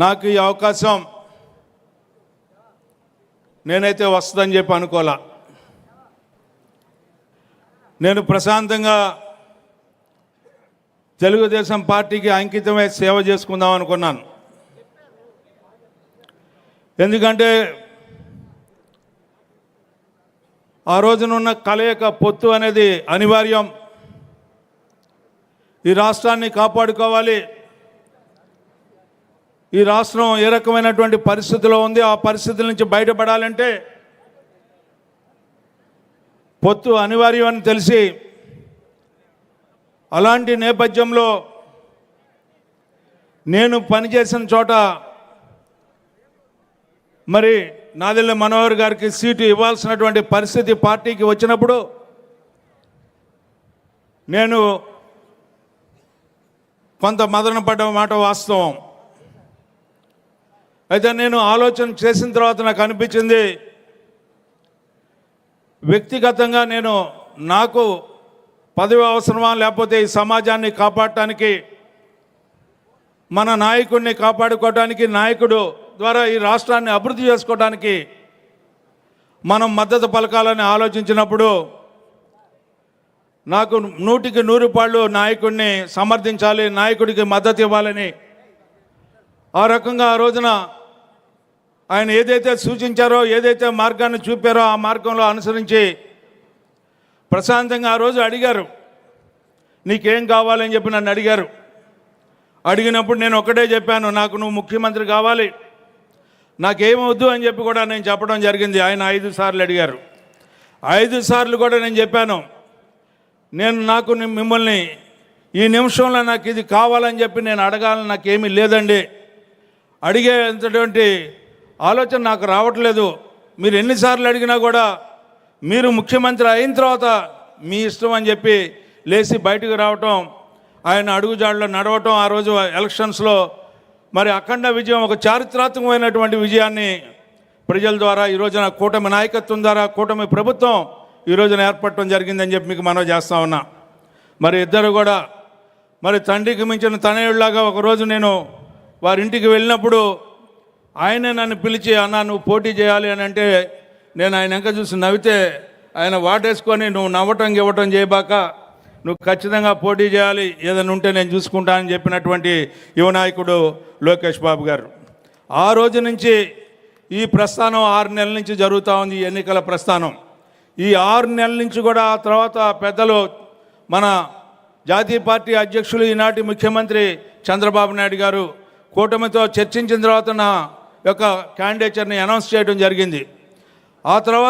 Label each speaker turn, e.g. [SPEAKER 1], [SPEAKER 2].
[SPEAKER 1] నాకు ఈ అవకాశం నేనైతే వస్తుందని చెప్పి అనుకోలే. నేను ప్రశాంతంగా తెలుగుదేశం పార్టీకి అంకితమై సేవ చేసుకుందాం అనుకున్నాను. ఎందుకంటే ఆ రోజునున్న కలయిక పొత్తు అనేది అనివార్యం. ఈ రాష్ట్రాన్ని కాపాడుకోవాలి. ఈ రాష్ట్రం ఏ రకమైనటువంటి పరిస్థితిలో ఉంది, ఆ పరిస్థితుల నుంచి బయటపడాలంటే పొత్తు అనివార్యం అని తెలిసి, అలాంటి నేపథ్యంలో నేను పనిచేసిన చోట మరి నాదెళ్ల మనోహర్ గారికి సీటు ఇవ్వాల్సినటువంటి పరిస్థితి పార్టీకి వచ్చినప్పుడు నేను కొంత మదన పడ్డ మాట వాస్తవం. అయితే నేను ఆలోచన చేసిన తర్వాత నాకు అనిపించింది, వ్యక్తిగతంగా నాకు పదవి అవసరమా, లేకపోతే ఈ సమాజాన్ని కాపాడటానికి, మన నాయకుడిని కాపాడుకోవడానికి, నాయకుడు ద్వారా ఈ రాష్ట్రాన్ని అభివృద్ధి చేసుకోవడానికి మనం మద్దతు పలకాలని ఆలోచించినప్పుడు నాకు 100కి 100 పాళ్ళు నాయకుడిని సమర్థించాలి, నాయకుడికి మద్దతు ఇవ్వాలని ఆ రకంగా ఆ రోజున ఆయన ఏదైతే సూచించారో, ఏదైతే మార్గాన్ని చూపారో ఆ మార్గంలో అనుసరించి ప్రశాంతంగా ఆ రోజు అడిగారు, నీకేం కావాలని చెప్పి నన్ను అడిగారు. అడిగినప్పుడు నేను ఒకటే చెప్పాను, నాకు నువ్వు ముఖ్యమంత్రి కావాలి, నాకేమవద్దు అని చెప్పి కూడా నేను చెప్పడం జరిగింది. ఆయన 5 సార్లు అడిగారు. 5 సార్లు కూడా నేను చెప్పాను, నాకు మిమ్మల్ని ఈ నిమిషంలో నాకు ఇది కావాలని చెప్పి నేను అడగాలని నాకేమీ లేదండి, అడిగేంతటువంటి ఆలోచన నాకు రావట్లేదు. మీరు ఎన్నిసార్లు అడిగినా కూడా మీరు ముఖ్యమంత్రి అయిన తర్వాత మీ ఇష్టం అని చెప్పి లేచి బయటకు రావటం, ఆయన అడుగుజాడలో నడవటం, ఆ రోజు ఎలక్షన్స్లో మరి అఖండ విజయం, ఒక చారిత్రాత్మకమైనటువంటి విజయాన్ని ప్రజల ద్వారా ఈ రోజున కూటమి నాయకత్వం ద్వారా కూటమి ప్రభుత్వం ఈ రోజున ఏర్పడటం జరిగిందని చెప్పి మీకు మనవి చేస్తా ఉన్నా. మరి ఇద్దరు కూడా మరి తండ్రికి మించిన తనయుడిలాగా ఒకరోజు నేను వారింటికి వెళ్ళినప్పుడు ఆయనే నన్ను పిలిచి, అన్న నువ్వు పోటీ చేయాలి అని అంటే నేను ఆయన వెనక చూసి నవ్వితే ఆయన వాటేసుకొని, నువ్వు నవ్వటం ఇవ్వటం చేయబాక, నువ్వు ఖచ్చితంగా పోటీ చేయాలి, ఏదైనా ఉంటే నేను చూసుకుంటానని చెప్పినటువంటి యువ నాయకుడు లోకేష్ బాబు గారు. ఆ రోజు నుంచి ఈ ప్రస్థానం 6 నెలల నుంచి జరుగుతూ ఉంది, ఎన్నికల ప్రస్థానం. ఈ 6 నెలల నుంచి కూడా ఆ తర్వాత పెద్దలు, మన జాతీయ పార్టీ అధ్యక్షులు, ఈనాటి ముఖ్యమంత్రి చంద్రబాబు నాయుడు గారు కూటమితో చర్చించిన తర్వాత నా యొక్క క్యాండిడేచర్ని అనౌన్స్ చేయడం జరిగింది. ఆ తర్వాత